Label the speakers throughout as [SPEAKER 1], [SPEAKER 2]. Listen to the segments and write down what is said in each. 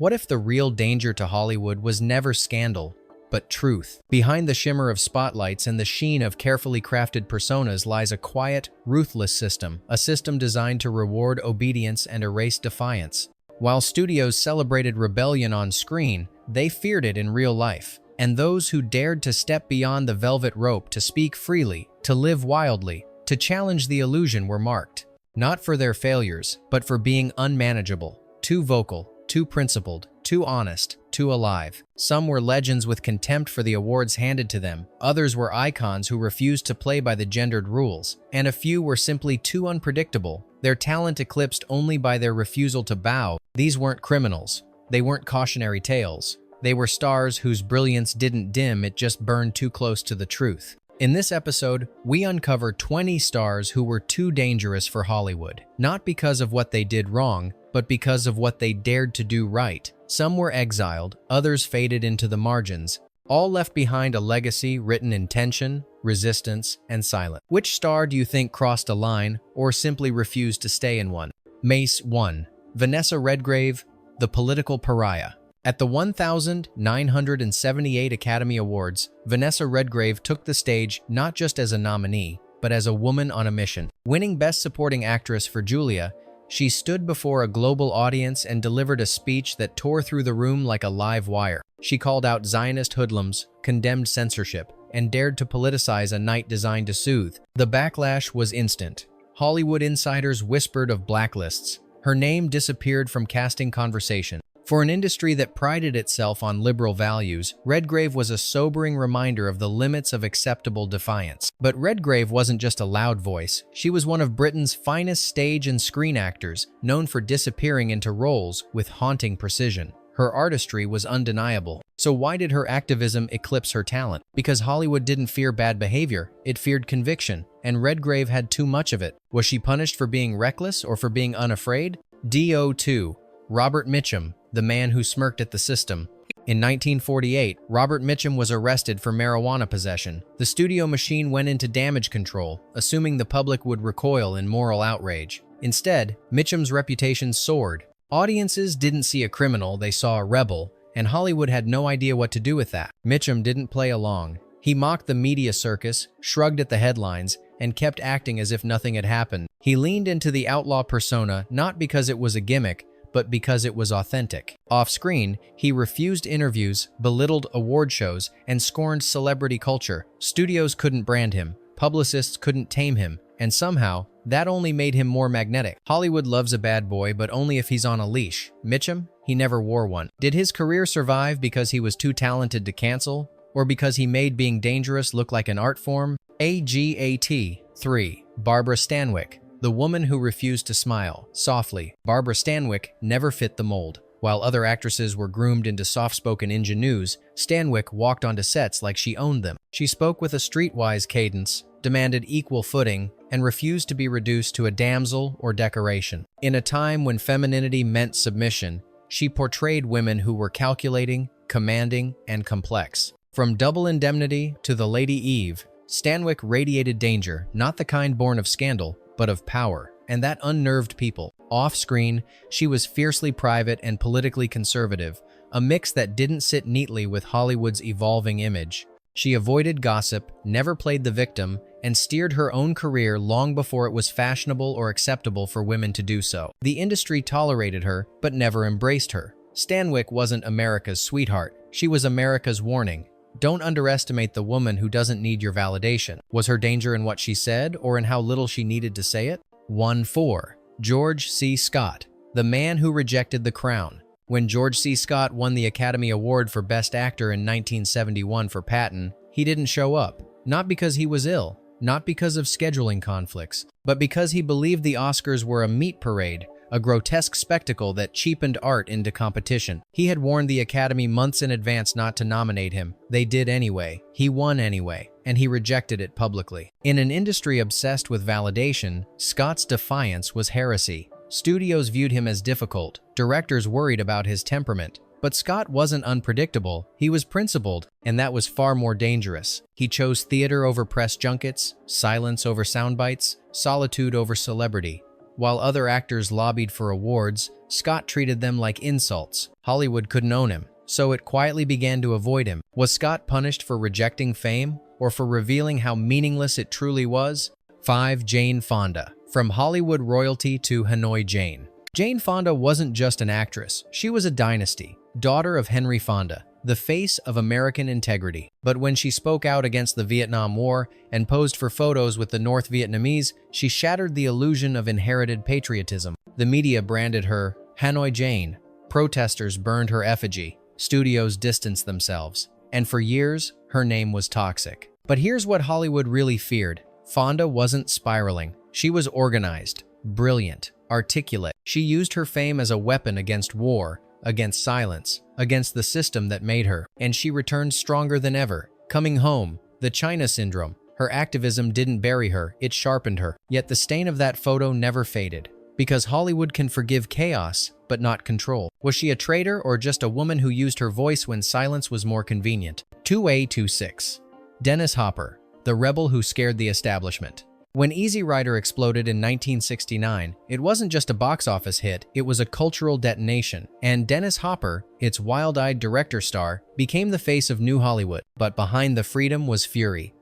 [SPEAKER 1] What if the real danger to Hollywood was never scandal, but truth? Behind the shimmer of spotlights and the sheen of carefully crafted personas lies a quiet, ruthless system, a system designed to reward obedience and erase defiance. While studios celebrated rebellion on screen, they feared it in real life. And those who dared to step beyond the velvet rope, to speak freely, to live wildly, to challenge the illusion were marked. Not for their failures, but for being unmanageable, too vocal, too principled, too honest, too alive. Some were legends with contempt for the awards handed to them, others were icons who refused to play by the gendered rules, and a few were simply too unpredictable, their talent eclipsed only by their refusal to bow. These weren't criminals, they weren't cautionary tales. They were stars whose brilliance didn't dim, it just burned too close to the truth. In this episode, we uncover 20 stars who were too dangerous for Hollywood, not because of what they did wrong, but because of what they dared to do right. Some were exiled, others faded into the margins, all left behind a legacy written in tension, resistance, and silence. Which star do you think crossed a line or simply refused to stay in one? Mace 1. Vanessa Redgrave, the political pariah. At the 1978 Academy Awards, Vanessa Redgrave took the stage not just as a nominee, but as a woman on a mission. Winning Best Supporting Actress for Julia, she stood before a global audience and delivered a speech that tore through the room like a live wire. She called out Zionist hoodlums, condemned censorship, and dared to politicize a night designed to soothe. The backlash was instant. Hollywood insiders whispered of blacklists. Her name disappeared from casting conversation. For an industry that prided itself on liberal values, Redgrave was a sobering reminder of the limits of acceptable defiance. But Redgrave wasn't just a loud voice. She was one of Britain's finest stage and screen actors, known for disappearing into roles with haunting precision. Her artistry was undeniable. So why did her activism eclipse her talent? Because Hollywood didn't fear bad behavior, it feared conviction, and Redgrave had too much of it. Was she punished for being reckless or for being unafraid? DO2. Robert Mitchum, the man who smirked at the system. In 1948, Robert Mitchum was arrested for marijuana possession. The studio machine went into damage control, assuming the public would recoil in moral outrage. Instead, Mitchum's reputation soared. Audiences didn't see a criminal, they saw a rebel, and Hollywood had no idea what to do with that. Mitchum didn't play along. He mocked the media circus, shrugged at the headlines, and kept acting as if nothing had happened. He leaned into the outlaw persona not because it was a gimmick, but because it was authentic. Off-screen, he refused interviews, belittled award shows, and scorned celebrity culture. Studios couldn't brand him, publicists couldn't tame him, and somehow, that only made him more magnetic. Hollywood loves a bad boy, but only if he's on a leash. Mitchum? He never wore one. Did his career survive because he was too talented to cancel? Or because he made being dangerous look like an art form? AGAT 3. Barbara Stanwyck. The woman who refused to smile, softly. Barbara Stanwyck never fit the mold. While other actresses were groomed into soft-spoken ingenues, Stanwyck walked onto sets like she owned them. She spoke with a streetwise cadence, demanded equal footing, and refused to be reduced to a damsel or decoration. In a time when femininity meant submission, she portrayed women who were calculating, commanding, and complex. From Double Indemnity to The Lady Eve, Stanwyck radiated danger, not the kind born of scandal, but of power, and that unnerved people. Off-screen, she was fiercely private and politically conservative, a mix that didn't sit neatly with Hollywood's evolving image. She avoided gossip, never played the victim, and steered her own career long before it was fashionable or acceptable for women to do so. The industry tolerated her, but never embraced her. Stanwyck wasn't America's sweetheart. She was America's warning. Don't underestimate the woman who doesn't need your validation. Was her danger in what she said or in how little she needed to say it? 1-4. George C. Scott, the man who rejected the crown. When George C. Scott won the Academy Award for Best Actor in 1971 for Patton, he didn't show up. Not because he was ill, not because of scheduling conflicts, but because he believed the Oscars were a meat parade, a grotesque spectacle that cheapened art into competition. He had warned the Academy months in advance not to nominate him. They did anyway. He won anyway, and he rejected it publicly. In an industry obsessed with validation, Scott's defiance was heresy. Studios viewed him as difficult. Directors worried about his temperament. But Scott wasn't unpredictable. He was principled, and that was far more dangerous. He chose theater over press junkets, silence over soundbites, solitude over celebrity. While other actors lobbied for awards, Scott treated them like insults. Hollywood couldn't own him, so it quietly began to avoid him. Was Scott punished for rejecting fame, or for revealing how meaningless it truly was? 5. Jane Fonda. From Hollywood royalty to Hanoi Jane. Jane Fonda wasn't just an actress, she was a dynasty, daughter of Henry Fonda, the face of American integrity. But when she spoke out against the Vietnam War and posed for photos with the North Vietnamese, she shattered the illusion of inherited patriotism. The media branded her Hanoi Jane. Protesters burned her effigy. Studios distanced themselves. And for years, her name was toxic. But here's what Hollywood really feared. Fonda wasn't spiraling. She was organized, brilliant, articulate. She used her fame as a weapon against war, against silence, against the system that made her. And she returned stronger than ever. Coming home, the China syndrome. Her activism didn't bury her, it sharpened her. Yet the stain of that photo never faded. Because Hollywood can forgive chaos, but not control. Was she a traitor or just a woman who used her voice when silence was more convenient? 2A26. Dennis Hopper, the rebel who scared the establishment. When Easy Rider exploded in 1969, it wasn't just a box office hit, it was a cultural detonation. And Dennis Hopper, its wild-eyed director star, became the face of New Hollywood. But behind the freedom was fury.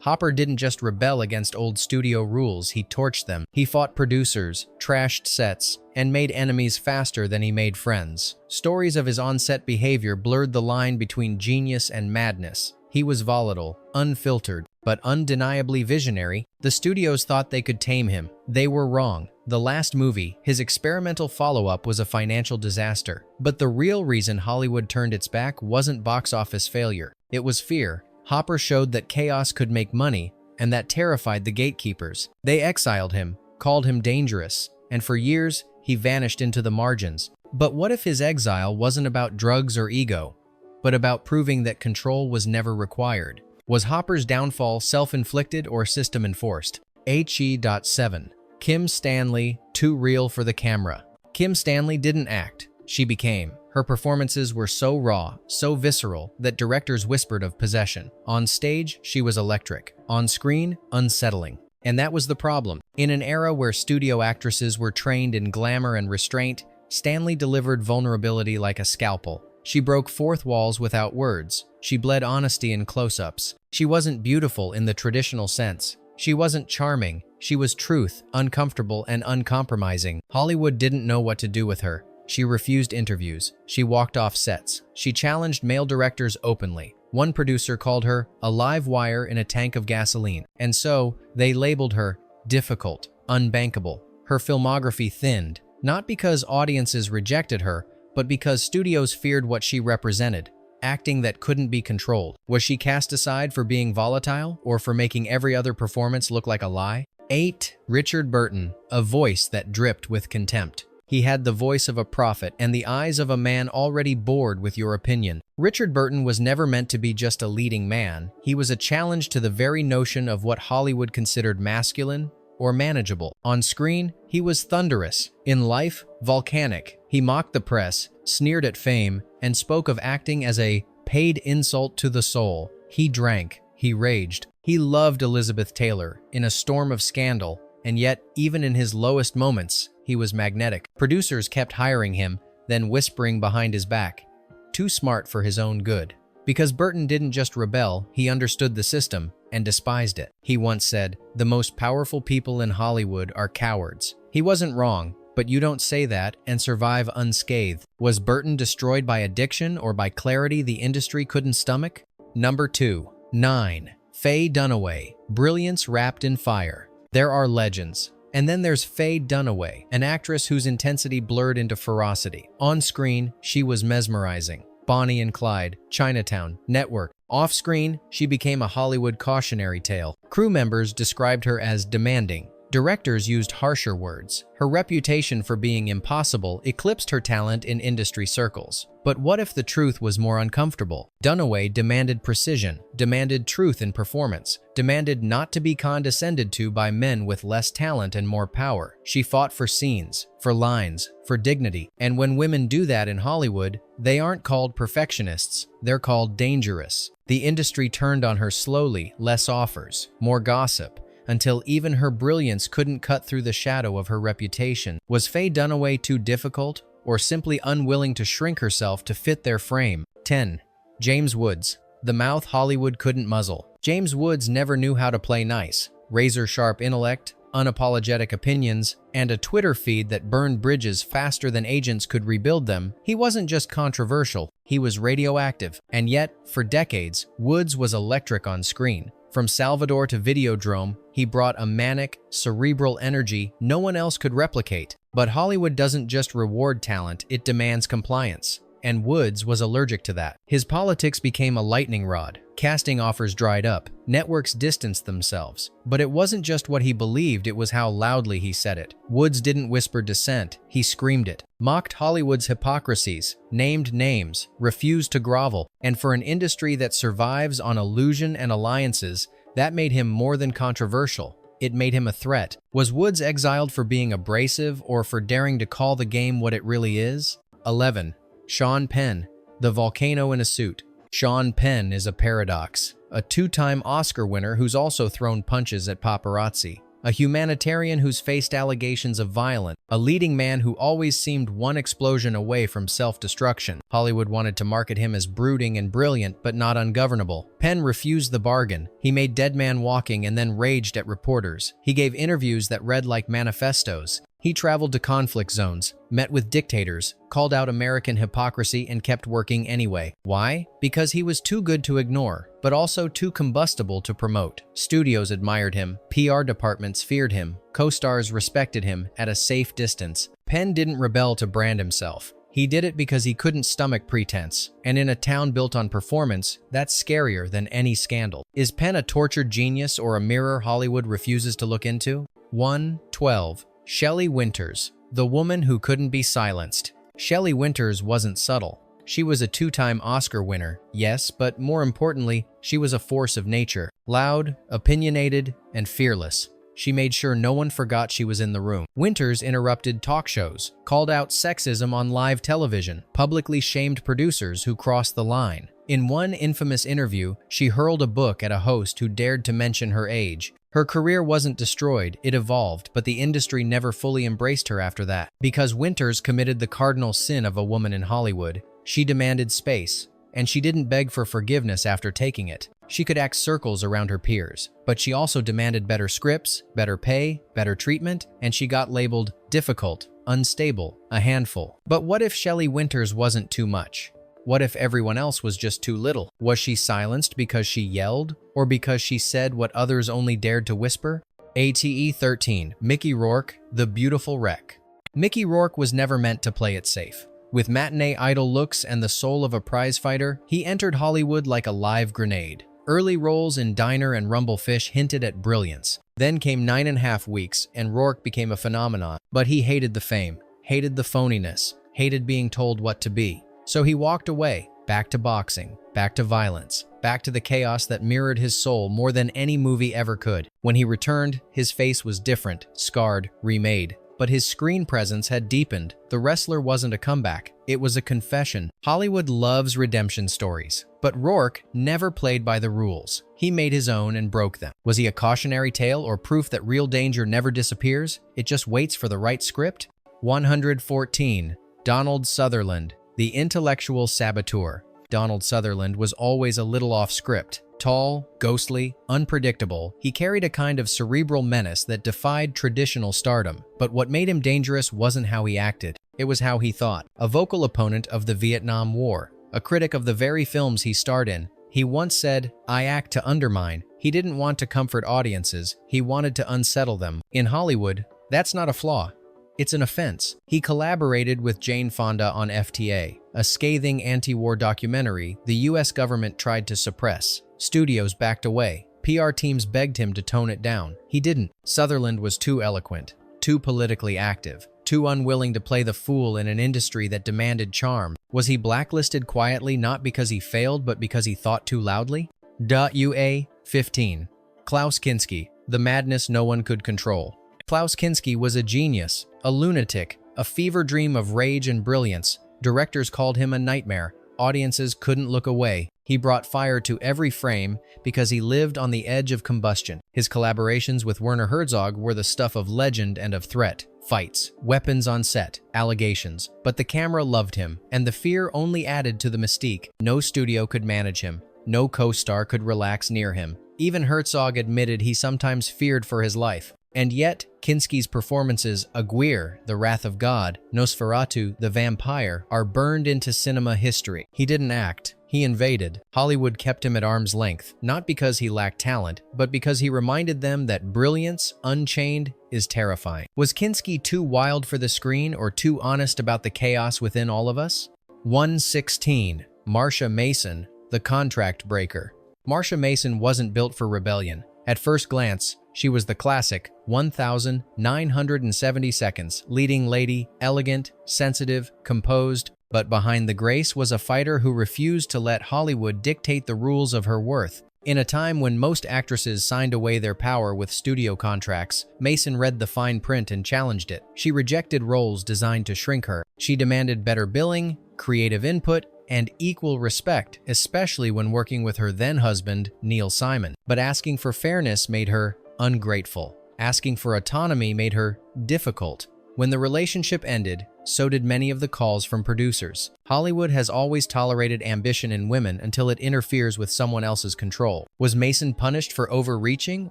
[SPEAKER 1] Hopper didn't just rebel against old studio rules, he torched them. He fought producers, trashed sets, and made enemies faster than he made friends. Stories of his on-set behavior blurred the line between genius and madness. He was volatile, unfiltered, but undeniably visionary. The studios thought they could tame him. They were wrong. The last movie, his experimental follow-up, was a financial disaster. But the real reason Hollywood turned its back wasn't box office failure. It was fear. Hopper showed that chaos could make money, and that terrified the gatekeepers. They exiled him, called him dangerous, and for years, he vanished into the margins. But what if his exile wasn't about drugs or ego, but about proving that control was never required? Was Hopper's downfall self-inflicted or system-enforced? HE.7. Kim Stanley, too real for the camera. Kim Stanley didn't act, she became. Her performances were so raw, so visceral, that directors whispered of possession. On stage, she was electric. On screen, unsettling. And that was the problem. In an era where studio actresses were trained in glamour and restraint, Stanley delivered vulnerability like a scalpel. She broke fourth walls without words. She bled honesty in close-ups. She wasn't beautiful in the traditional sense. She wasn't charming. She was truth, uncomfortable and uncompromising. Hollywood didn't know what to do with her. She refused interviews. She walked off sets. She challenged male directors openly. One producer called her a live wire in a tank of gasoline. And so, they labeled her difficult, unbankable. Her filmography thinned, not because audiences rejected her, but because studios feared what she represented, acting that couldn't be controlled. Was she cast aside for being volatile, or for making every other performance look like a lie? 8. Richard Burton, a voice that dripped with contempt. He had the voice of a prophet and the eyes of a man already bored with your opinion. Richard Burton was never meant to be just a leading man. He was a challenge to the very notion of what Hollywood considered masculine or manageable. On screen, he was thunderous. In life, volcanic. He mocked the press, sneered at fame, and spoke of acting as a paid insult to the soul. He drank. He raged. He loved Elizabeth Taylor in a storm of scandal, and yet, even in his lowest moments, he was magnetic. Producers kept hiring him, then whispering behind his back, too smart for his own good. Because Burton didn't just rebel, he understood the system and despised it. He once said, "The most powerful people in Hollywood are cowards." He wasn't wrong, but you don't say that and survive unscathed. Was Burton destroyed by addiction or by clarity the industry couldn't stomach? Number 2. 9. Faye Dunaway, brilliance wrapped in fire. There are legends. And then there's Faye Dunaway, an actress whose intensity blurred into ferocity. On screen, she was mesmerizing. Bonnie and Clyde, Chinatown, Network. Off-screen, she became a Hollywood cautionary tale. Crew members described her as demanding. Directors used harsher words. Her reputation for being impossible eclipsed her talent in industry circles. But what if the truth was more uncomfortable? Dunaway demanded precision, demanded truth in performance, demanded not to be condescended to by men with less talent and more power. She fought for scenes, for lines, for dignity. And when women do that in Hollywood, they aren't called perfectionists, they're called dangerous. The industry turned on her slowly, less offers, more gossip, until even her brilliance couldn't cut through the shadow of her reputation. Was Faye Dunaway too difficult, or simply unwilling to shrink herself to fit their frame? 10. James Woods, the mouth Hollywood couldn't muzzle. James Woods never knew how to play nice. Razor-sharp intellect, unapologetic opinions, and a Twitter feed that burned bridges faster than agents could rebuild them. He wasn't just controversial, he was radioactive. And yet, for decades, Woods was electric on screen. From Salvador to Videodrome, he brought a manic, cerebral energy no one else could replicate. But Hollywood doesn't just reward talent, it demands compliance. And Woods was allergic to that. His politics became a lightning rod. Casting offers dried up. Networks distanced themselves. But it wasn't just what he believed, it was how loudly he said it. Woods didn't whisper dissent, he screamed it. Mocked Hollywood's hypocrisies, named names, refused to grovel. And for an industry that survives on illusion and alliances, that made him more than controversial. It made him a threat. Was Woods exiled for being abrasive or for daring to call the game what it really is? 11. Sean Penn, the volcano in a suit. Sean Penn is a paradox, a two-time Oscar winner who's also thrown punches at paparazzi, a humanitarian who's faced allegations of violence, a leading man who always seemed one explosion away from self-destruction. Hollywood wanted to market him as brooding and brilliant, but not ungovernable. Penn refused the bargain. He made Dead Man Walking and then raged at reporters. He gave interviews that read like manifestos. He traveled to conflict zones, met with dictators, called out American hypocrisy, and kept working anyway. Why? Because he was too good to ignore, but also too combustible to promote. Studios admired him, PR departments feared him, co-stars respected him at a safe distance. Penn didn't rebel to brand himself. He did it because he couldn't stomach pretense. And in a town built on performance, that's scarier than any scandal. Is Penn a tortured genius or a mirror Hollywood refuses to look into? 12. Shelley Winters, the woman who couldn't be silenced. Shelley Winters wasn't subtle. She was a two-time Oscar winner, yes, but more importantly, she was a force of nature. Loud, opinionated, and fearless. She made sure no one forgot she was in the room. Winters interrupted talk shows, called out sexism on live television, publicly shamed producers who crossed the line. In one infamous interview, she hurled a book at a host who dared to mention her age. Her career wasn't destroyed, it evolved, but the industry never fully embraced her after that. Because Winters committed the cardinal sin of a woman in Hollywood, she demanded space, and she didn't beg for forgiveness after taking it. She could act circles around her peers, but she also demanded better scripts, better pay, better treatment, and she got labeled difficult, unstable, a handful. But what if Shelley Winters wasn't too much? What if everyone else was just too little? Was she silenced because she yelled, or because she said what others only dared to whisper? ATE 13. Mickey Rourke, the beautiful wreck. Mickey Rourke was never meant to play it safe. With matinee idol looks and the soul of a prizefighter, he entered Hollywood like a live grenade. Early roles in Diner and Rumblefish hinted at brilliance. Then came 9.5 Weeks, and Rourke became a phenomenon. But he hated the fame, hated the phoniness, hated being told what to be. So he walked away, back to boxing, back to violence, back to the chaos that mirrored his soul more than any movie ever could. When he returned, his face was different, scarred, remade. But his screen presence had deepened. The wrestler wasn't a comeback, it was a confession. Hollywood loves redemption stories, but Rourke never played by the rules. He made his own and broke them. Was he a cautionary tale or proof that real danger never disappears? It just waits for the right script? 114. Donald Sutherland, the intellectual saboteur. Donald Sutherland was always a little off script. Tall, ghostly, unpredictable, he carried a kind of cerebral menace that defied traditional stardom. But what made him dangerous wasn't how he acted, it was how he thought. A vocal opponent of the Vietnam War, a critic of the very films he starred in, he once said, "I act to undermine." He didn't want to comfort audiences, he wanted to unsettle them. In Hollywood, that's not a flaw. It's an offense. He collaborated with Jane Fonda on FTA, a scathing anti-war documentary the US government tried to suppress. Studios backed away. PR teams begged him to tone it down. He didn't. Sutherland was too eloquent, too politically active, too unwilling to play the fool in an industry that demanded charm. Was he blacklisted quietly not because he failed but because he thought too loudly? UA 15. Klaus Kinski, the madness no one could control. Klaus Kinski was a genius, a lunatic, a fever dream of rage and brilliance. Directors called him a nightmare. Audiences couldn't look away. He brought fire to every frame because he lived on the edge of combustion. His collaborations with Werner Herzog were the stuff of legend and of threat. Fights, weapons on set, allegations. But the camera loved him, and the fear only added to the mystique. No studio could manage him. No co-star could relax near him. Even Herzog admitted he sometimes feared for his life. And yet, Kinski's performances, Aguirre, The Wrath of God, Nosferatu, The Vampire, are burned into cinema history. He didn't act. He invaded. Hollywood kept him at arm's length, not because he lacked talent, but because he reminded them that brilliance, unchained, is terrifying. Was Kinski too wild for the screen or too honest about the chaos within all of us? 116. Marsha Mason, the contract breaker. Marsha Mason wasn't built for rebellion. At first glance, she was the classic 1,970 seconds, leading lady, elegant, sensitive, composed, but behind the grace was a fighter who refused to let Hollywood dictate the rules of her worth. In a time when most actresses signed away their power with studio contracts, Mason read the fine print and challenged it. She rejected roles designed to shrink her. She demanded better billing, creative input, and equal respect, especially when working with her then-husband, Neil Simon. But asking for fairness made her ungrateful. Asking for autonomy made her difficult. When the relationship ended, so did many of the calls from producers. Hollywood has always tolerated ambition in women until it interferes with someone else's control. Was Mason punished for overreaching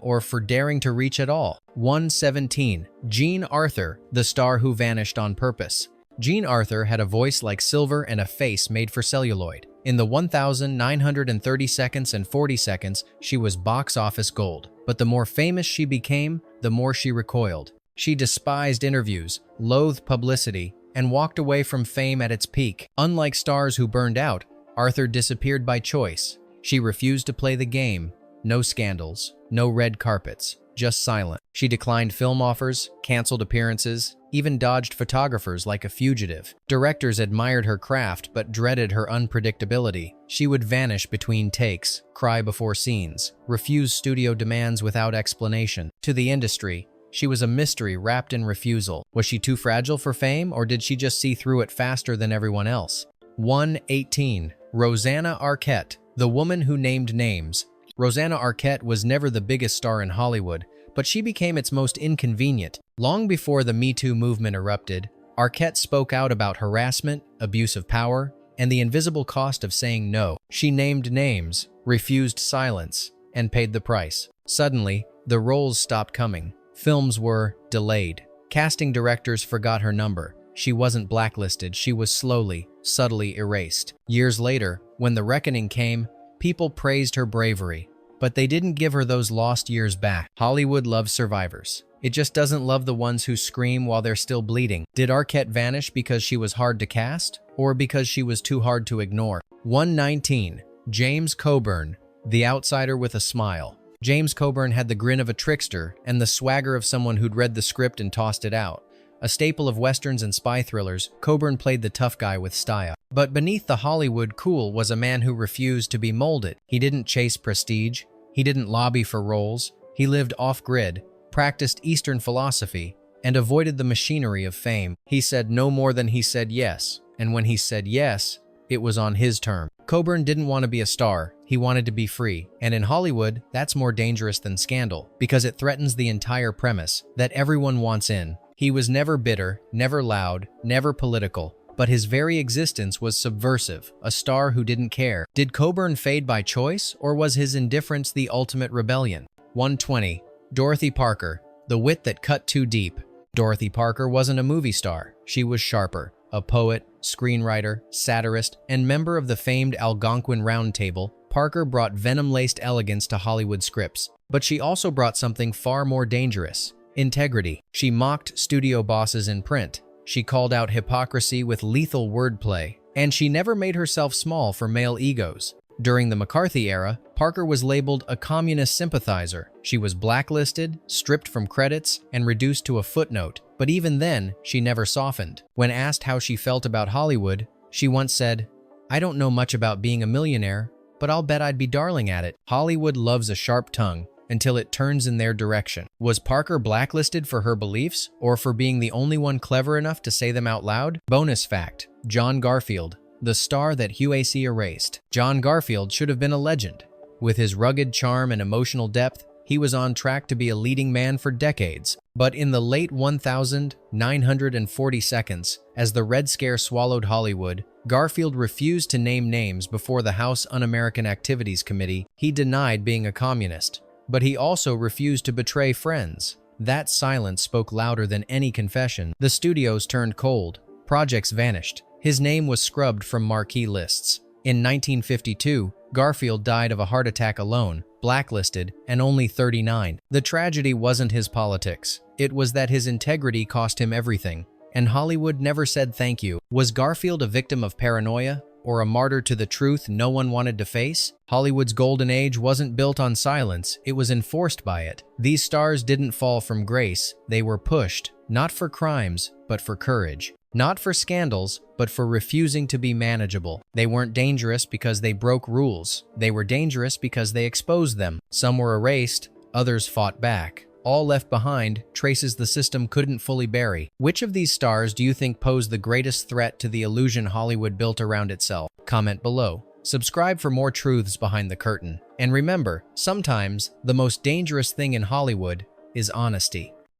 [SPEAKER 1] or for daring to reach at all? 117. Jean Arthur, the star who vanished on purpose. Jean Arthur had a voice like silver and a face made for celluloid. In the 1,930 seconds and 40 seconds, she was box office gold. But the more famous she became, the more she recoiled. She despised interviews, loathed publicity, and walked away from fame at its peak. Unlike stars who burned out, Arthur disappeared by choice. She refused to play the game. No scandals, no red carpets, just silent. She declined film offers, canceled appearances, even dodged photographers like a fugitive. Directors admired her craft but dreaded her unpredictability. She would vanish between takes, cry before scenes, refuse studio demands without explanation. To the industry, she was a mystery wrapped in refusal. Was she too fragile for fame, or did she just see through it faster than everyone else? 118. Rosanna Arquette, the woman who named names. Rosanna Arquette was never the biggest star in Hollywood, but she became its most inconvenient. Long before the Me Too movement erupted, Arquette spoke out about harassment, abuse of power, and the invisible cost of saying no. She named names, refused silence, and paid the price. Suddenly, the roles stopped coming. Films were delayed. Casting directors forgot her number. She wasn't blacklisted, she was slowly, subtly erased. Years later, when the reckoning came, people praised her bravery. But they didn't give her those lost years back. Hollywood loves survivors. It just doesn't love the ones who scream while they're still bleeding. Did Arquette vanish because she was hard to cast, or because she was too hard to ignore? 119. James Coburn, the outsider with a smile. James Coburn had the grin of a trickster and the swagger of someone who'd read the script and tossed it out. A staple of westerns and spy thrillers, Coburn played the tough guy with style. But beneath the Hollywood cool was a man who refused to be molded. He didn't chase prestige. He didn't lobby for roles. He lived off-grid, practiced Eastern philosophy, and avoided the machinery of fame. He said no more than he said yes, and when he said yes, it was on his term. Coburn didn't want to be a star. He wanted to be free. And in Hollywood, that's more dangerous than scandal, because it threatens the entire premise that everyone wants in. He was never bitter, never loud, never political, but his very existence was subversive, a star who didn't care. Did Coburn fade by choice, or was his indifference the ultimate rebellion? 120. Dorothy Parker, the wit that cut too deep. Dorothy Parker wasn't a movie star. She was sharper. A poet, screenwriter, satirist, and member of the famed Algonquin Round Table, Parker brought venom-laced elegance to Hollywood scripts. But she also brought something far more dangerous: integrity. She mocked studio bosses in print. She called out hypocrisy with lethal wordplay. And she never made herself small for male egos. During the McCarthy era, Parker was labeled a communist sympathizer. She was blacklisted, stripped from credits, and reduced to a footnote. But even then, she never softened. When asked how she felt about Hollywood, she once said, "I don't know much about being a millionaire, but I'll bet I'd be darling at it." Hollywood loves a sharp tongue until it turns in their direction. Was Parker blacklisted for her beliefs, or for being the only one clever enough to say them out loud? Bonus fact: John Garfield, the star that UAC erased. John Garfield should have been a legend. With his rugged charm and emotional depth, he was on track to be a leading man for decades. But in the late 1940 seconds, as the Red Scare swallowed Hollywood, Garfield refused to name names before the House Un-American Activities Committee. He denied being a communist, but he also refused to betray friends. That silence spoke louder than any confession. The studios turned cold. Projects vanished. His name was scrubbed from marquee lists. In 1952, Garfield died of a heart attack alone, blacklisted, and only 39. The tragedy wasn't his politics. It was that his integrity cost him everything, and Hollywood never said thank you. Was Garfield a victim of paranoia, or a martyr to the truth no one wanted to face? Hollywood's golden age wasn't built on silence, it was enforced by it. These stars didn't fall from grace, they were pushed, not for crimes, but for courage. Not for scandals, but for refusing to be manageable. They weren't dangerous because they broke rules. They were dangerous because they exposed them. Some were erased, others fought back. All left behind, traces the system couldn't fully bury. Which of these stars do you think pose the greatest threat to the illusion Hollywood built around itself? Comment below. Subscribe for more truths behind the curtain. And remember, sometimes the most dangerous thing in Hollywood is honesty.